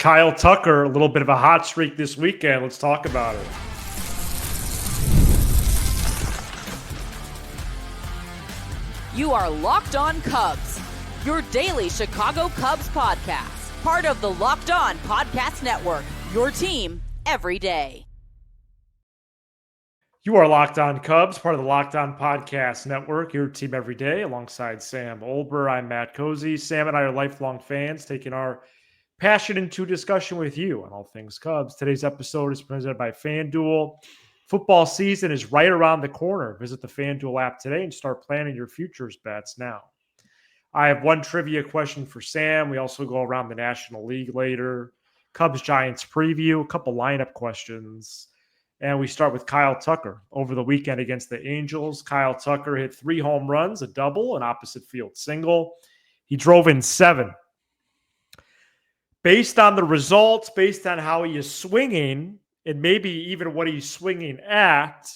Kyle Tucker, a little bit of a hot streak this weekend. Let's talk about it. You are Locked On Cubs, your daily Chicago Cubs podcast. Part of the Locked On Podcast Network, your team every day. You are Locked On Cubs, part of the Locked On Podcast Network, your team every day, alongside Sam Olber. I'm Matt Cozy. Sam and I are lifelong fans, taking our passion into discussion with you on all things Cubs. Today's episode is presented by FanDuel. Football season is right around the corner. Visit the FanDuel app today and start planning your futures bets now. I have one trivia question for Sam. We also go around the National League later. Cubs-Giants preview, a couple lineup questions. And we start with Kyle Tucker. Over the weekend against the Angels, Kyle Tucker hit 3 home runs, a double, an opposite field single. He drove in 7. Based on the results, based on how he is swinging, and maybe even what he's swinging at,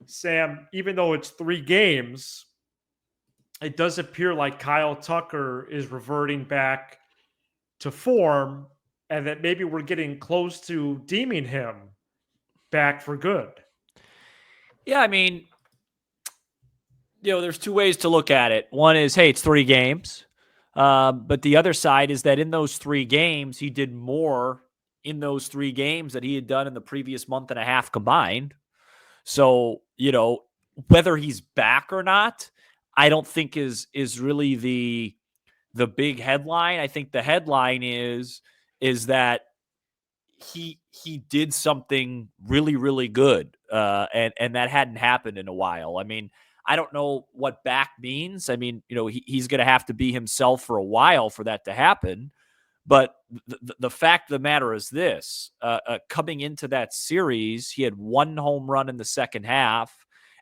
Sam, even though it's 3 games, it does appear like Kyle Tucker is reverting back to form and that maybe we're getting close to deeming him back for good. Yeah, I mean, there's 2 ways to look at it. One is, hey, it's 3 games. But the other side is that in those 3 games, he did more in those 3 games that he had done in the previous month and a half combined. So, whether he's back or not, I don't think is really the big headline. I think the headline is that he did something really, really good. And that hadn't happened in a while. I mean, I don't know what back means. I mean, he's going to have to be himself for a while for that to happen. But the fact of the matter is this, coming into that series, he had 1 home run in the second half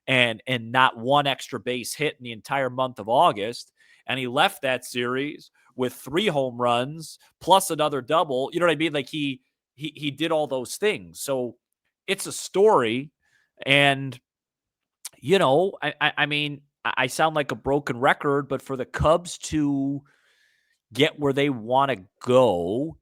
and not 1 extra base hit in the entire month of August. And he left that series with 3 home runs plus another double. You know what I mean? Like he did all those things. So it's a story. And, I mean, I sound like a broken record, but for the Cubs to get where they want to go,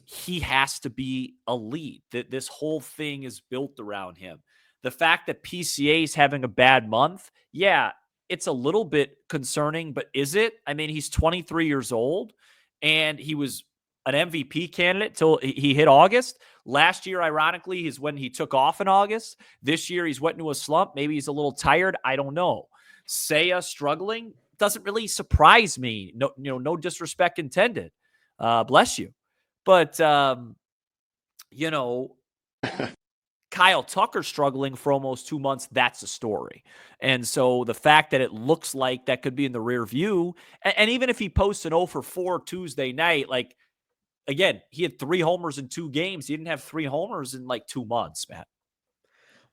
he has to be elite. This whole thing is built around him. The fact that PCA is having a bad month, yeah, it's a little bit concerning, but is it? I mean, he's 23 years old, and he was an MVP candidate till he hit August. Last year, ironically, is when he took off in August. This year, he's went into a slump. Maybe he's a little tired. I don't know. Seiya struggling doesn't really surprise me. No disrespect intended. Bless you. But, Kyle Tucker struggling for almost 2 months, that's a story. And so the fact that it looks like that could be in the rear view, and even if he posts an 0 for 4 Tuesday night, like, again, he had 3 homers in 2 games. He didn't have 3 homers in like 2 months, Matt.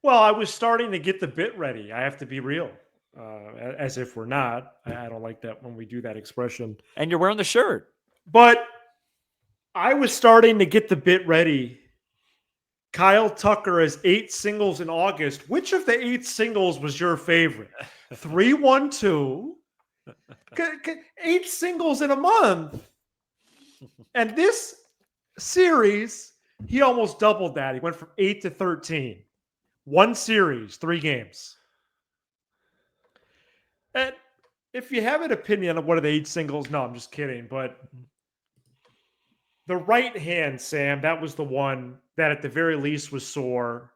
Well, I was starting to get the bit ready. I have to be real, as if we're not. I don't like that when we do that expression. And you're wearing the shirt. But I was starting to get the bit ready. Kyle Tucker has 8 singles in August. Which of the 8 singles was your favorite? 3-1-2. 8 singles in a month. And this series, he almost doubled that. He went from 8 to 13. 1 series, 3 games. And if you have an opinion of what are the 8 singles, no, I'm just kidding. But the right hand, Sam, that was the one that at the very least was sore.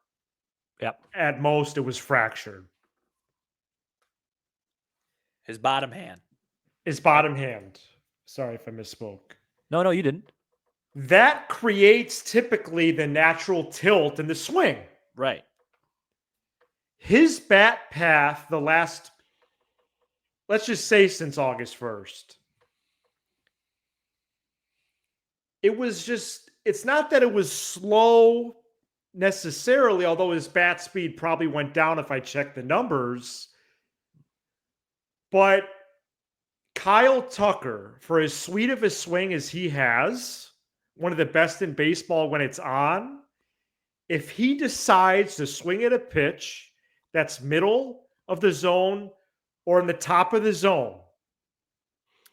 Yep. At most, it was fractured. His bottom hand. Sorry if I misspoke. No, you didn't. That creates typically the natural tilt in the swing. Right. His bat path the last, let's just say since August 1st, it was just, it's not that it was slow necessarily, although his bat speed probably went down if I checked the numbers. But Kyle Tucker, for as sweet of a swing as he has, one of the best in baseball when it's on, if he decides to swing at a pitch that's middle of the zone or in the top of the zone,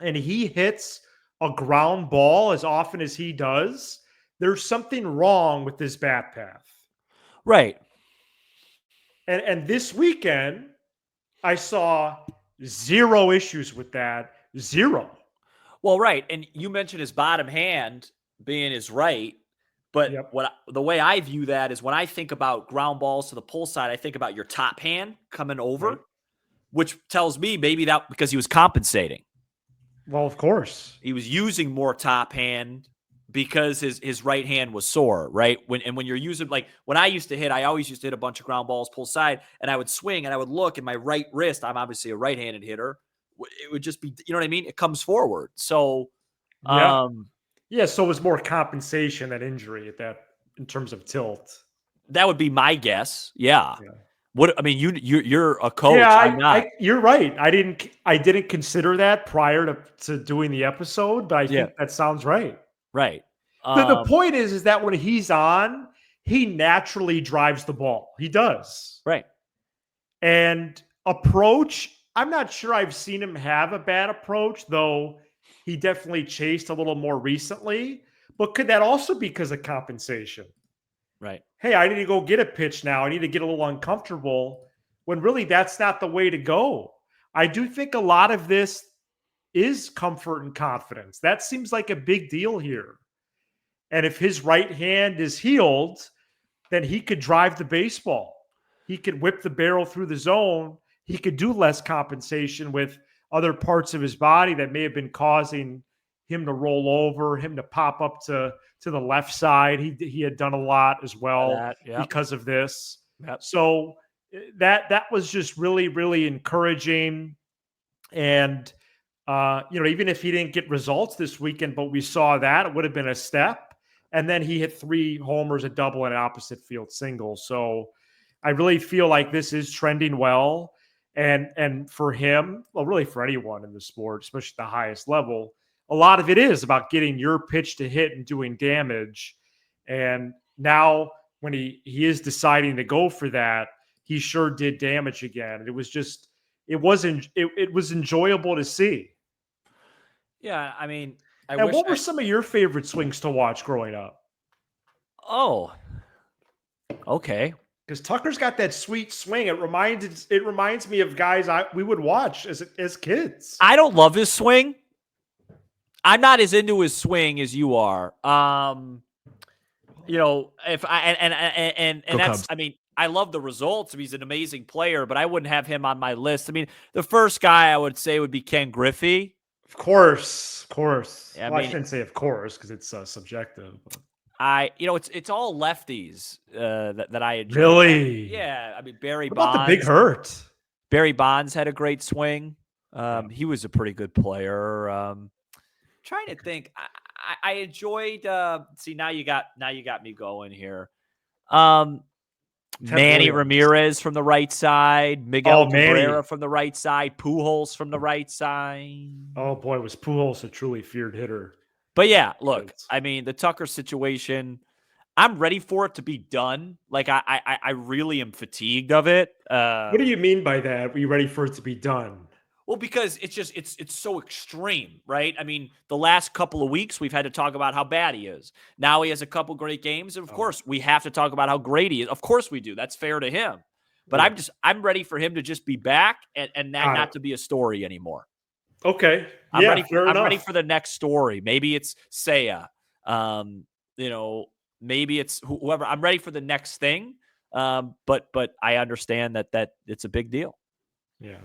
and he hits a ground ball as often as he does, there's something wrong with this bat path. Right. And this weekend, I saw zero issues with that. Zero. Well, right. And you mentioned his bottom hand being his right. But Yep. the way I view that is when I think about ground balls to the pull side, I think about your top hand coming over, Right. which tells me maybe that because he was compensating. Well, of course. He was using more top hand because his right hand was sore, right? When you're using, like when I used to hit, I always used to hit a bunch of ground balls pull side, and I would swing and I would look at my right wrist. I'm obviously a right-handed hitter. It would just be, you know what I mean? It comes forward. So, Yeah. Yeah, so it was more compensation than injury at that in terms of tilt. that would be my guess. Yeah. Yeah. What I mean, you're a coach. Yeah, I'm not. you're right. I didn't consider that prior to doing the episode, but I Yeah. think that sounds right. Right. The point is that when he's on, he naturally drives the ball. He does. Right. And approach, I'm not sure I've seen him have a bad approach, though he definitely chased a little more recently. But could that also be because of compensation? Right. Hey, I need to go get a pitch now. I need to get a little uncomfortable, when really that's not the way to go. I do think a lot of this is comfort and confidence. That seems like a big deal here. And if his right hand is healed, then he could drive the baseball. He could whip the barrel through the zone. He could do less compensation with other parts of his body that may have been causing him to roll over, him to pop up to the left side. He had done a lot as well because of this. Yep. So that was just really, really encouraging. And even if he didn't get results this weekend, but we saw that, it would have been a step. And then he hit 3 homers, a double, and an opposite field single. So I really feel like this is trending well. And for him, well, really for anyone in the sport, especially at the highest level, a lot of it is about getting your pitch to hit and doing damage. And now when he is deciding to go for that, he sure did damage again. It was enjoyable to see. Yeah, I mean, what were some of your favorite swings to watch growing up? Oh, okay. Because Tucker's got that sweet swing. It reminds me of guys we would watch as kids. I don't love his swing. I'm not as into his swing as you are. If I and that's Cubs. I mean, I love the results. He's an amazing player, but I wouldn't have him on my list. I mean, the first guy I would say would be Ken Griffey. Of course. Yeah, I shouldn't say of course because it's subjective. But. It's all lefties that I enjoy. Really? Yeah, I mean Barry what Bonds. About the Big Hurt. Barry Bonds had a great swing. He was a pretty good player. Trying to think, I enjoyed. See, now you got me going here. Manny Ramirez from the right side, Miguel Cabrera from the right side, Pujols from the right side. Oh boy, was Pujols a truly feared hitter. But yeah, look, I mean, the Tucker situation, I'm ready for it to be done. Like I really am fatigued of it. What do you mean by that? Are you ready for it to be done? Well, because it's so extreme, right? I mean, the last couple of weeks we've had to talk about how bad he is. Now he has a couple great games, and of course we have to talk about how great he is. Of course we do. That's fair to him. But I'm ready for him to just be back and not to be a story anymore. Okay. I'm ready for the next story. Maybe it's Seiya. Maybe it's whoever. I'm ready for the next thing. But I understand that it's a big deal. Yeah.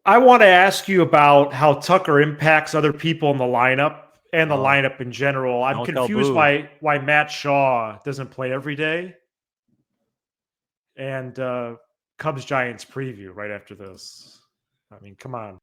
I want to ask you about how Tucker impacts other people in the lineup and the lineup in general. I'm confused why Matt Shaw doesn't play every day. And Cubs Giants preview right after this. I mean, come on.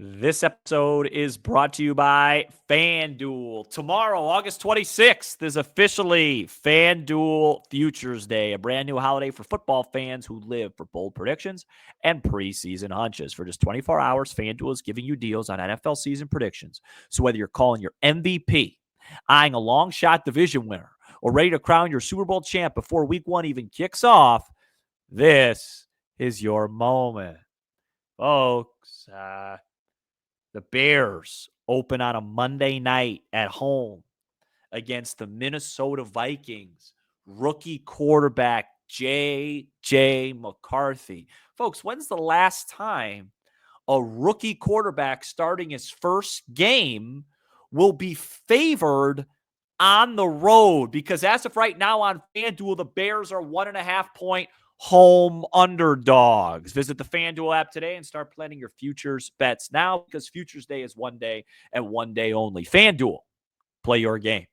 This episode is brought to you by FanDuel. Tomorrow, August 26th, is officially FanDuel Futures Day, a brand new holiday for football fans who live for bold predictions and preseason hunches. For just 24 hours, FanDuel is giving you deals on NFL season predictions. So whether you're calling your MVP, eyeing a long shot division winner, or ready to crown your Super Bowl champ before week 1 even kicks off, this is your moment. Folks, The Bears open on a Monday night at home against the Minnesota Vikings. Rookie quarterback J.J. McCarthy. Folks, when's the last time a rookie quarterback starting his first game will be favored on the road? Because as of right now on FanDuel, the Bears are 1.5-point home underdogs. Visit the FanDuel app today and start planning your futures bets now, because Futures Day is one day and one day only. FanDuel, play your game.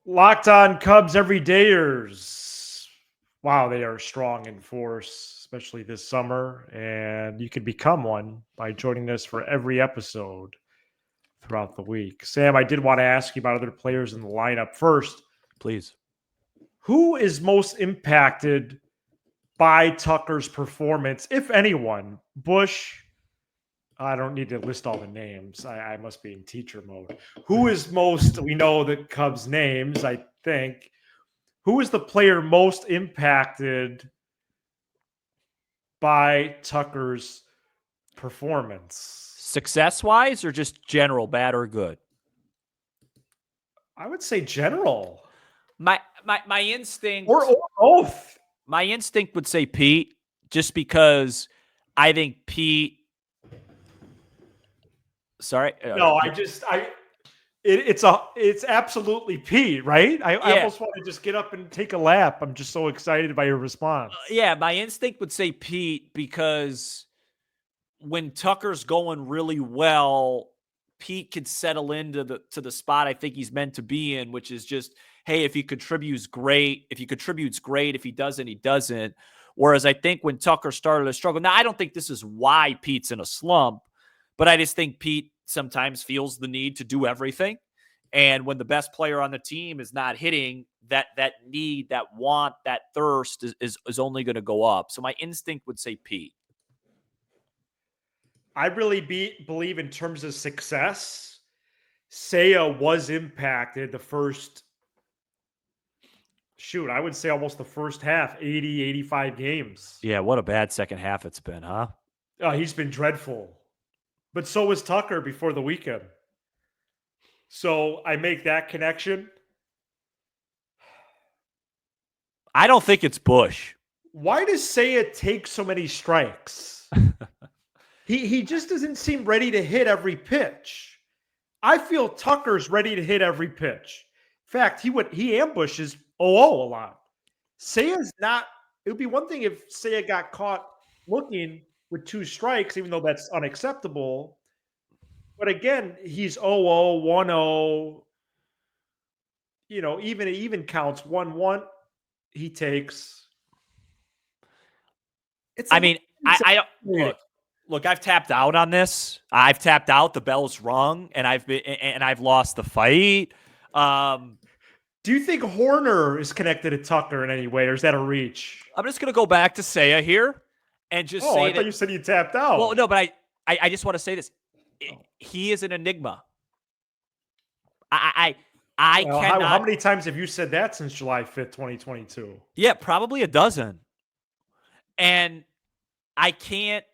Locked On Cubs everydayers. Wow, they are strong in force, especially this summer. And you can become one by joining us for every episode throughout the week. Sam, I did want to ask you about other players in the lineup. First, Please. who is most impacted by Tucker's performance, if anyone? Bush, I don't need to list all the names. I must be in teacher mode. Who is most, we know the Cubs names, I think. Who is the player most impacted by Tucker's performance? Success-wise or just general, bad or good? I would say general. My instinct, Or both. my instinct would say Pete, just because I think Pete. Sorry. No, it's absolutely Pete, right? I almost want to just get up and take a lap. I'm just so excited by your response. Yeah, my instinct would say Pete, because when Tucker's going really well, Pete could settle into the spot I think he's meant to be in, which is just, hey, if he contributes, great. If he contributes, great. If he doesn't, he doesn't. Whereas I think when Tucker started to struggle, now I don't think this is why Pete's in a slump, but I just think Pete sometimes feels the need to do everything. And when the best player on the team is not hitting, that need, that want, that thirst is only going to go up. So my instinct would say Pete. I really believe in terms of success, Seiya was impacted the first, I would say almost the first half, 80, 85 games. Yeah, what a bad second half it's been, huh? He's been dreadful. But so was Tucker before the weekend. So I make that connection. I don't think it's Bush. Why does Seiya take so many strikes? He just doesn't seem ready to hit every pitch. I feel Tucker's ready to hit every pitch. In fact, he ambushes 0-0 a lot. Seiya's not. It would be one thing if Seiya got caught looking with 2 strikes, even though that's unacceptable. But again, he's 0-0, 1-0. You know, even counts 1-1. He takes. Look, I've tapped out on this. I've tapped out. The bell's rung, and I've lost the fight. Do you think Horner is connected to Tucker in any way, or is that a reach? I'm just going to go back to Seiya here and just say I thought you said you tapped out. Well, no, but I just want to say this. He is an enigma. I cannot. How many times have you said that since July 5th, 2022? Yeah, probably a dozen. And I can't.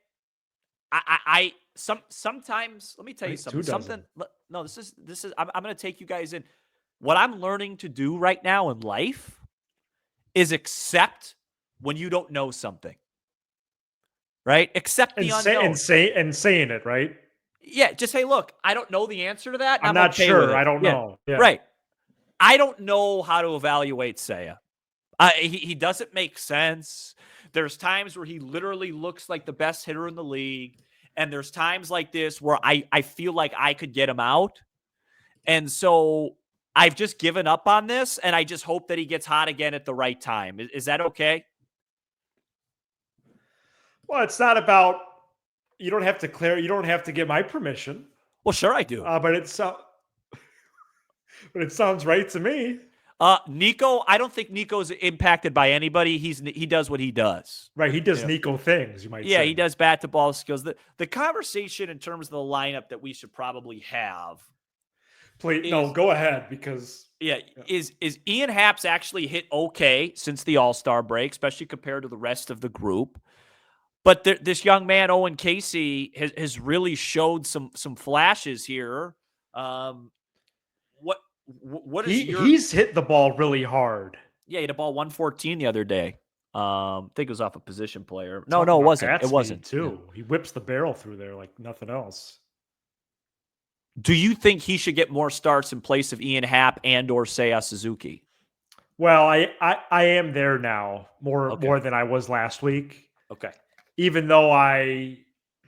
Sometimes, let me tell you something. No, this is. I'm going to take you guys in. What I'm learning to do right now in life is accept when you don't know something. Right? Accept the unknown. And saying it, right? Yeah, just say, look, I don't know the answer to that. I'm not okay sure. with it. I don't know. Yeah. Right. I don't know how to evaluate Seiya. He doesn't make sense. There's times where he literally looks like the best hitter in the league. And there's times like this where I feel like I could get him out. And so I've just given up on this, and I just hope that he gets hot again at the right time. Is that okay? Well, it's not about, you don't have to get my permission. Well, sure I do. But it sounds right to me. Nico, I don't think Nico's impacted by anybody. He does what he does. Right, he does Nico things, you might say. Yeah, he does bat to ball skills. The conversation in terms of the lineup that we should probably have. Please, no, go ahead, because is Ian Happ's actually hit okay since the All-Star break, especially compared to the rest of the group. But this young man, Owen Casey, has really showed some flashes here. What is he's hit the ball really hard. Yeah, he had a ball 114 the other day. I think it was off a position player. No, Talk it about wasn't. bat It speed, wasn't. too. He whips the barrel through there like nothing else. Do you think he should get more starts in place of Ian Happ and or Seiya Suzuki? Well, I am there now more Okay. than I was last week. Okay. Even though I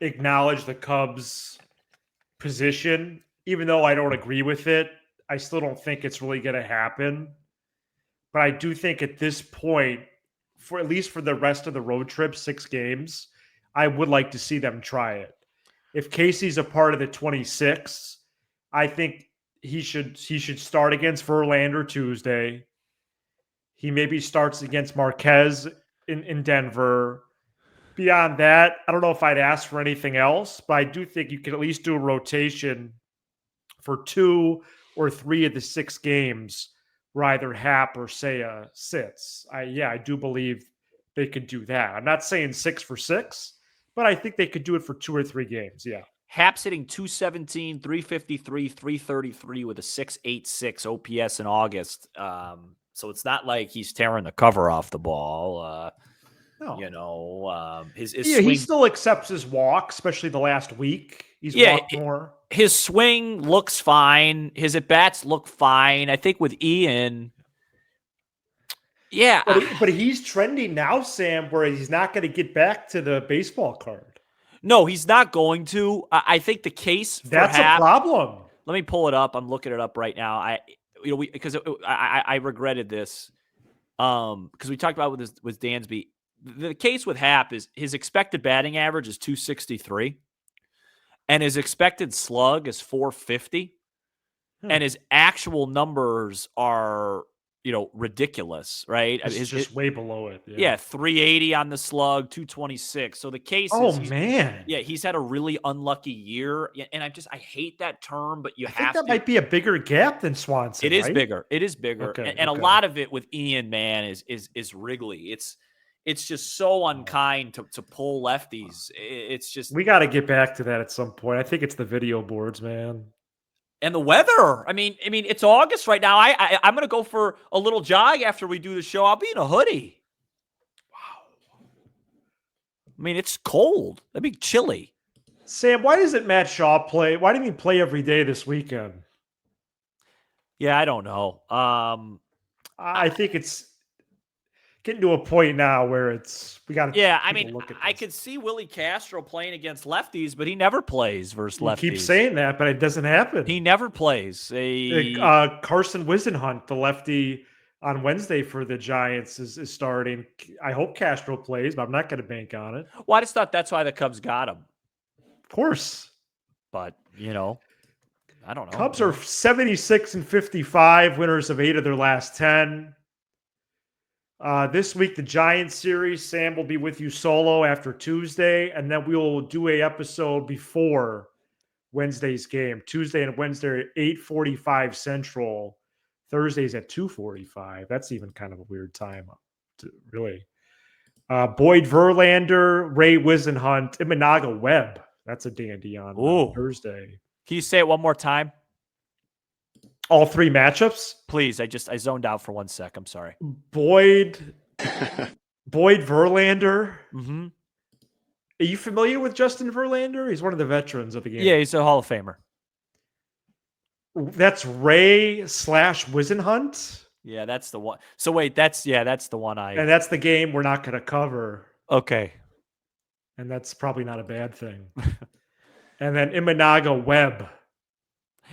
acknowledge the Cubs' position, even though I don't agree with it, I still don't think it's really going to happen. But I do think at this point, for at least for the rest of the road trip, 6 games, I would like to see them try it. If Casey's a part of the 26, I think he should start against Verlander Tuesday. He maybe starts against Marquez in Denver. Beyond that, I don't know if I'd ask for anything else, but I do think you can at least do a rotation for 2 or 3 of the 6 games where either Hap or Seiya sits. I do believe they could do that. I'm not saying 6 for 6, but I think they could do it for 2 or 3 games. Yeah. Hap's hitting 217, 353, 333 with a 6.86 OPS in August. So it's not like he's tearing the cover off the ball. No. You know, his swing, he still accepts his walk, especially the last week. He's walked more. His swing looks fine. His at-bats look fine. I think with Ian, yeah. But he's trending now, Sam, where he's not going to get back to the baseball card. No, he's not going to. I think the case for That's Hap, a problem. Let me pull it up. I'm looking it up right now. I regretted this because we talked about with Dansby. The case with Hap is his expected batting average is 263, and his expected slug is 450, and his actual numbers are ridiculous, right? It's just way below it. Yeah, 380 on the slug, 226. So the case is, man, he's had a really unlucky year, and I hate that term, but I think that might be a bigger gap than Swanson. It is bigger. It is bigger, okay. A lot of it with Ian, man, is Wrigley. It's just so unkind to pull lefties. It's just we got to get back to that at some point. I think it's the video boards, man. And the weather. I mean, it's August right now. I'm going to go for a little jog after we do the show. I'll be in a hoodie. Wow. I mean, it's cold. That'd be chilly. Sam, why doesn't Matt Shaw play? Why didn't he play every day this weekend? Yeah, I don't know. I think it's getting to a point now where we got to. Yeah, I mean, I could see Willie Castro playing against lefties, but he never plays versus lefties. You keep saying that, but it doesn't happen. He never plays. Carson Wisenhunt, the lefty on Wednesday for the Giants, is starting. I hope Castro plays, but I'm not going to bank on it. Well, I just thought that's why the Cubs got him. Of course. But, I don't know. Cubs are 76-55, winners of 8 of their last 10. This week, the Giants series, Sam will be with you solo after Tuesday, and then we will do a episode before Wednesday's game. Tuesday and Wednesday at 8:45 Central. Thursday's at 2:45. That's even kind of a weird time, really. Boyd Verlander, Ray Wisenhunt, Imanaga Webb. That's a dandy on Thursday. Can you say it one more time? All 3 matchups? Please, I zoned out for 1 sec. I'm sorry. Boyd Verlander. Mm-hmm. Are you familiar with Justin Verlander? He's one of the veterans of the game. Yeah, he's a Hall of Famer. That's Ray/Wisenhunt? Yeah, that's the one. So wait, that's the one And that's the game we're not going to cover. Okay. And that's probably not a bad thing. And then Imanaga Webb.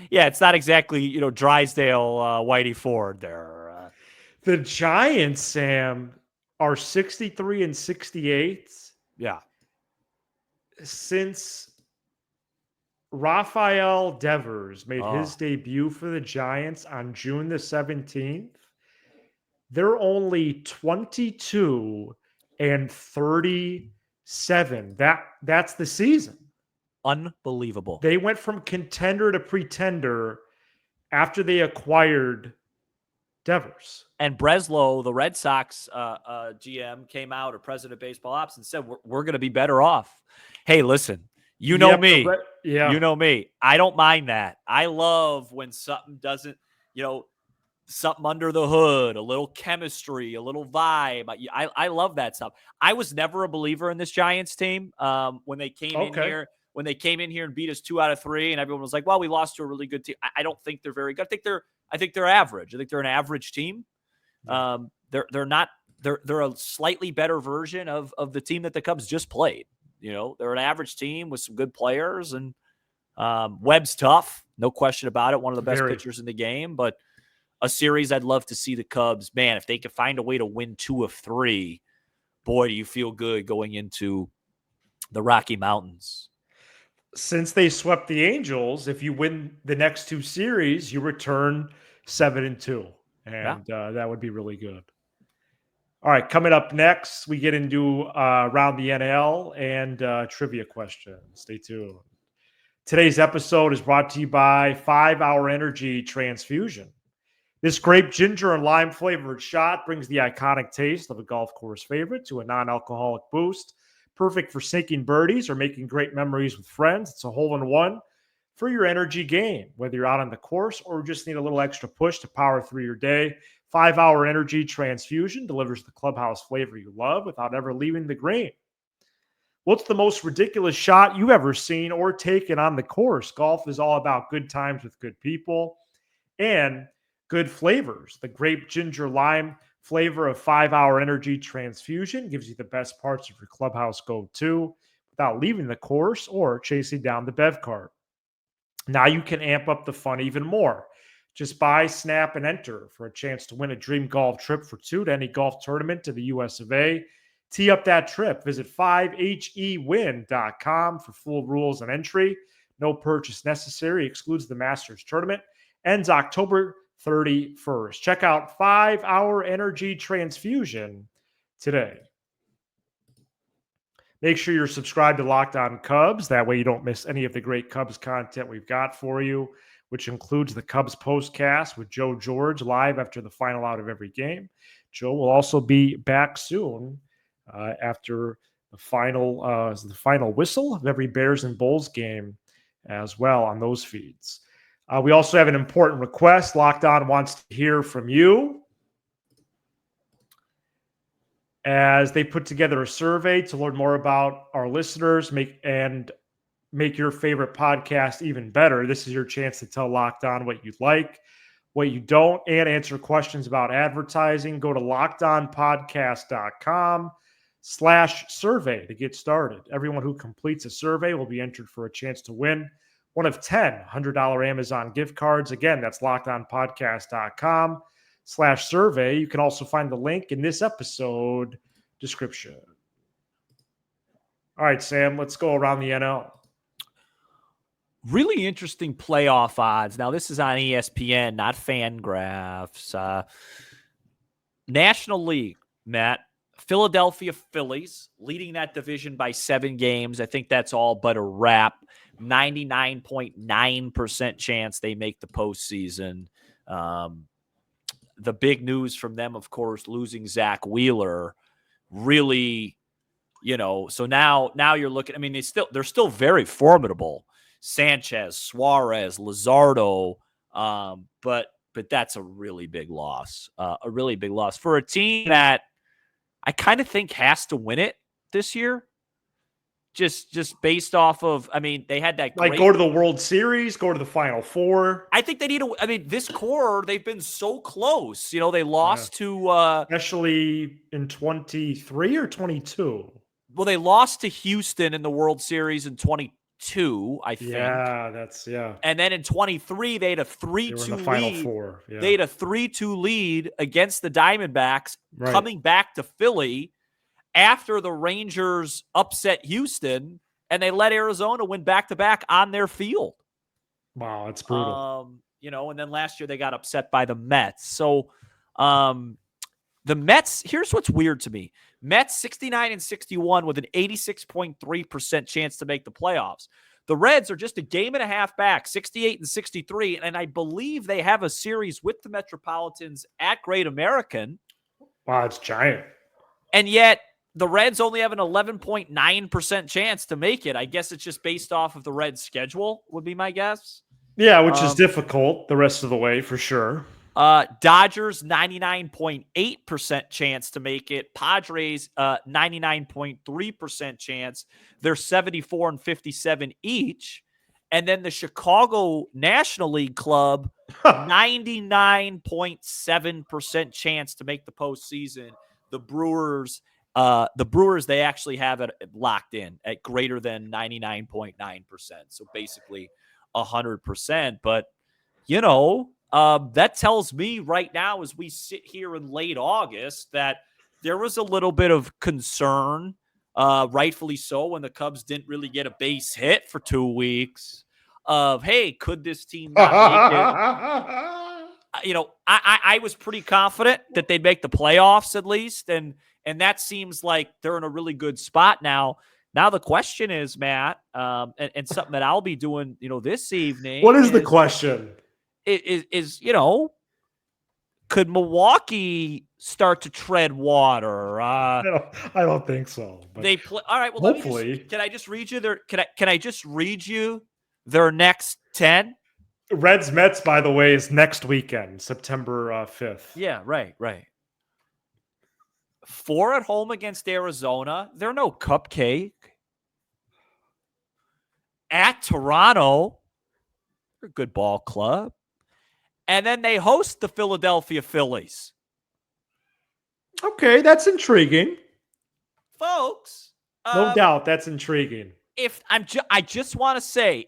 Yeah, it's not exactly, Drysdale, Whitey Ford there. The Giants, Sam, are 63-68. Yeah. Since Rafael Devers made his debut for the Giants on June the 17th, they're only 22-37. That's the season. Unbelievable. They went from contender to pretender after they acquired Devers. And Breslow, the Red Sox GM, came out, or president of baseball ops, and said, we're going to be better off. Hey, listen, you know me. You know me. I don't mind that. I love when something doesn't, something under the hood, a little chemistry, a little vibe. I love that stuff. I was never a believer in this Giants team when they came in here. When they came in here and beat us 2 out of 3, and everyone was like, well, we lost to a really good team. I don't think they're very good. I think they're average. I think they're an average team. They're a slightly better version of the team that the Cubs just played. They're an average team with some good players, and Webb's tough, no question about it. One of the best pitchers in the game, but a series I'd love to see the Cubs, man, if they could find a way to win 2 of 3, boy, do you feel good going into the Rocky Mountains. Since they swept the Angels, if you win the next 2 series, you return 7-2, and that would be really good. All right, coming up next, we get into around the NL and trivia questions. Stay tuned. Today's episode is brought to you by 5 Hour Energy Transfusion. This grape, ginger, and lime flavored shot brings the iconic taste of a golf course favorite to a non-alcoholic boost. Perfect for sinking birdies or making great memories with friends. It's a hole-in-one for your energy game, whether you're out on the course or just need a little extra push to power through your day. 5 Hour Energy Transfusion delivers the clubhouse flavor you love without ever leaving the green. What's the most ridiculous shot you've ever seen or taken on the course? Golf is all about good times with good people and good flavors. The grape, ginger, lime flavor of 5 Hour Energy Transfusion gives you the best parts of your clubhouse go-to without leaving the course or chasing down the bev cart. Now you can amp up the fun even more. Just buy, snap, and enter for a chance to win a dream golf trip for 2 to any golf tournament to the US of A. Tee up that trip. Visit 5hewin.com for full rules and entry. No purchase necessary. Excludes the Masters tournament. Ends October 31st. Check out 5 Hour Energy Transfusion today. Make sure you're subscribed to Locked On Cubs. That way you don't miss any of the great Cubs content we've got for you, which includes the Cubs postcast with Joe George live after the final out of every game. Joe will also be back soon after the final whistle of every Bears and Bulls game as well on those feeds. We also have an important request. Locked On wants to hear from you as they put together a survey to learn more about our listeners, make your favorite podcast even better. This is your chance to tell Locked On what you like, what you don't, and answer questions about advertising. Go to lockedonpodcast.com/survey to get started. Everyone who completes a survey will be entered for a chance to win one of 10 $100 Amazon gift cards. Again, that's lockedonpodcast.com/survey. You can also find the link in this episode description. All right, Sam, let's go around the NL. Really interesting playoff odds. Now, this is on ESPN, not FanGraphs. National League, Matt. Philadelphia Phillies leading that division by 7 games. I think that's all but a wrap. 99.9% chance they make the postseason. The big news from them, of course, losing Zach Wheeler. Really, so now you're looking. I mean, they're still very formidable. Sanchez, Suarez, Luzardo, but that's a really big loss. A really big loss for a team that I kind of think has to win it this year. Just based off of, they had that great, go to the World Series, go to the Final Four. I think they need this core, they've been so close. They lost to especially in 23 or 22. Well, they lost to Houston in the World Series in 22, I think. Yeah, And then in 23, they had a 3-2 lead. Final Four. Yeah. They had a 3-2 lead against the Diamondbacks, coming back to Philly after the Rangers upset Houston, and they let Arizona win back-to-back on their field. Wow, that's brutal. And then last year they got upset by the Mets. So the Mets, here's what's weird to me. Mets 69-61 with an 86.3% chance to make the playoffs. The Reds are just a game and a half back, 68 and 63. And I believe they have a series with the Metropolitans at Great American. Wow, it's giant. And yet the Reds only have an 11.9% chance to make it. I guess it's just based off of the Reds' schedule, would be my guess. Yeah, which is difficult the rest of the way for sure. Dodgers, 99.8% chance to make it. Padres, 99.3% chance. They're 74 and 57 each. And then the Chicago National League Club, 99.7% chance to make the postseason. The Brewers, they actually have it locked in at greater than 99.9%. So basically 100%. But, that tells me right now as we sit here in late August that there was a little bit of concern, rightfully so, when the Cubs didn't really get a base hit for 2 weeks of, hey, could this team not make it? I was pretty confident that they'd make the playoffs at least, and that seems like they're in a really good spot now. Now the question is, Matt, and something that I'll be doing, this evening. What is the question? Is could Milwaukee start to tread water? I don't think so. But they play. All right. Well, hopefully. Can I just read you their? Can I just read you their next 10? Reds Mets, by the way, is next weekend, September 5th. Yeah. Right. 4 at home against Arizona. They're no cupcake. At Toronto, they're a good ball club. And then they host the Philadelphia Phillies. Okay, that's intriguing. Folks. No doubt, that's intriguing. I just want to say,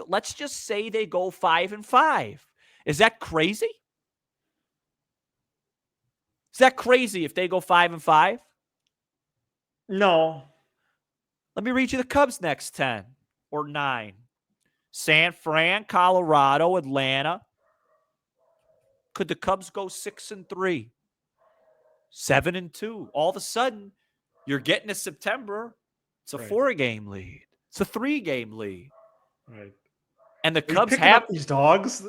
let's just say they go 5-5. Is that crazy? Is that crazy if they go 5-5? No. Let me read you the Cubs' next 10 or 9. San Fran, Colorado, Atlanta. Could the Cubs go 6-3? 7-2? All of a sudden, you're getting to September. It's a 4-game lead. It's a 3-game lead. Right. And the Are Cubs you picking have up these dogs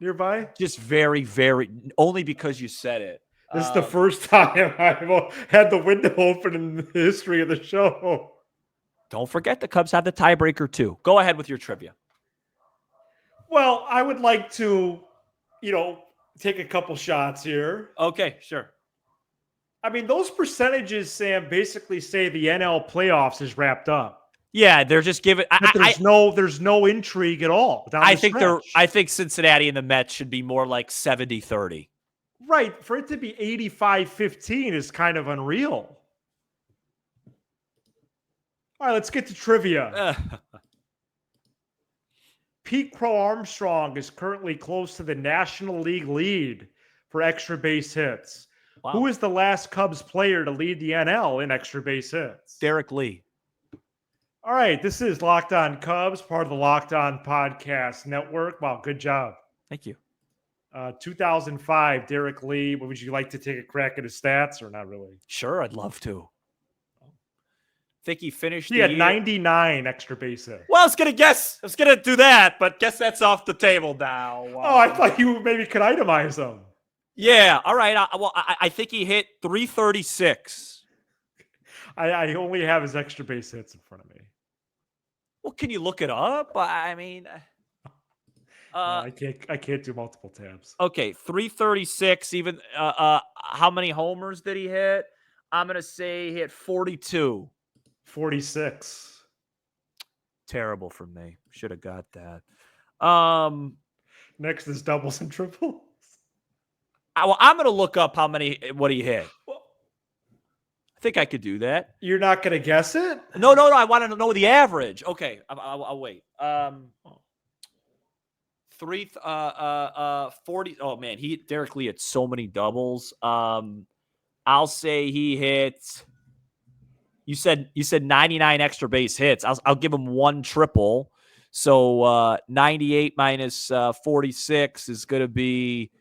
nearby. Just very, very, only because you said it. This is the first time I've had the window open in the history of the show. Don't forget the Cubs have the tiebreaker too. Go ahead with your trivia. Well, I would like to, take a couple shots here. Okay, sure. I mean, those percentages, Sam, basically say the NL playoffs is wrapped up. Yeah, they're just giving. There's no intrigue at all. I think Cincinnati and the Mets should be more like 70-30. Right. For it to be 85-15 is kind of unreal. All right, let's get to trivia. Pete Crow-Armstrong is currently close to the National League lead for extra base hits. Wow. Who is the last Cubs player to lead the NL in extra base hits? Derek Lee. All right, this is Locked On Cubs, part of the Locked On Podcast Network. Wow, good job. Thank you. 2005, Derek Lee. Would you like to take a crack at his stats or not really? Sure, I'd love to. Think he finished He had 99 extra base hits. Well, I was going to do that, but guess that's off the table now. Oh, I thought you maybe could itemize them. Yeah, all right. I think he hit 336. I only have his extra base hits in front of me. Well, can you look it up? I mean... no, I can't do multiple tabs. Okay, 336. Even how many homers did he hit? I'm going to say he hit 42. 46. Terrible for me. Should have got that. Next is doubles and triples. I'm going to look up what he hit. I think I could do that. You're not going to guess it? No. I want to know the average. Okay, I'll wait. 40. Oh man, Derek Lee had so many doubles. I'll say he hit. You said 99 extra base hits. I'll give him one triple. So 98 minus 46 is going to be.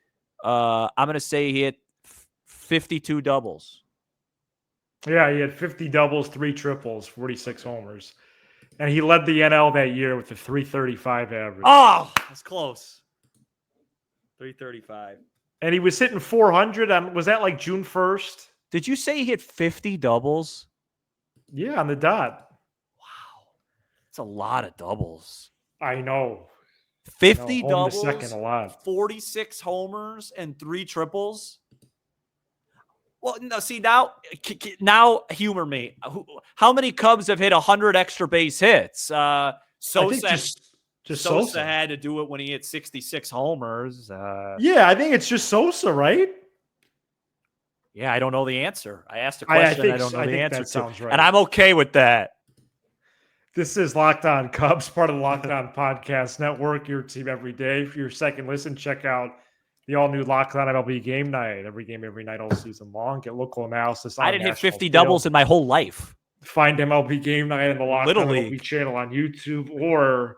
I'm going to say he hit 52 doubles. Yeah, he had 50 doubles, 3 triples, 46 homers. And he led the NL that year with a 335 average. Oh, that's close. 335. And he was hitting 400. Was that like June 1st? Did you say he hit 50 doubles? Yeah, on the dot. Wow. That's a lot of doubles. I know. 50 home doubles, to second, a lot. 46 homers, and 3 triples. Well, no, see, now humor me. How many Cubs have hit 100 extra base hits? Sosa, just Sosa had to do it when he hit 66 homers. Yeah, I think it's just Sosa, right? Yeah, I don't know the answer. I asked a question I don't know the answer to. Sounds right. And I'm okay with that. This is Locked On Cubs, part of the Locked On Podcast Network, your team every day. For your second listen, check out the all-new Locked On MLB Game Night. Every game, every night, all season long. Get local analysis on I didn't hit 50 scale. doubles in my whole life. Find MLB Game Night on the Locked On League. MLB channel on YouTube or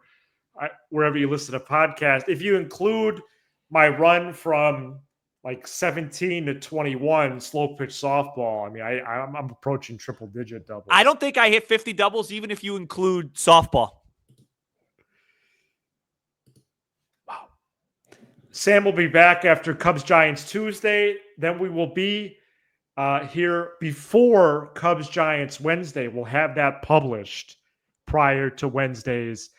wherever you listen to podcasts. If you include my run from like 17 to 21 slow pitch softball, I mean, I'm approaching triple-digit doubles. I don't think I hit 50 doubles, even if you include softball. Sam will be back after Cubs-Giants Tuesday. Then we will be here before Cubs-Giants Wednesday. We'll have that published prior to Wednesday's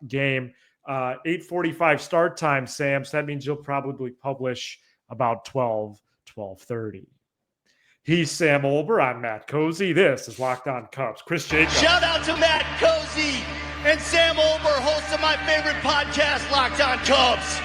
game. 8:45 start time, Sam. So that means you'll probably publish about 12:30. He's Sam Olber. I'm Matt Cozy. This is Locked On Cubs. Chris Jacobs. Shout out to Matt Cozy and Sam Olber, hosts of my favorite podcast, Locked On Cubs.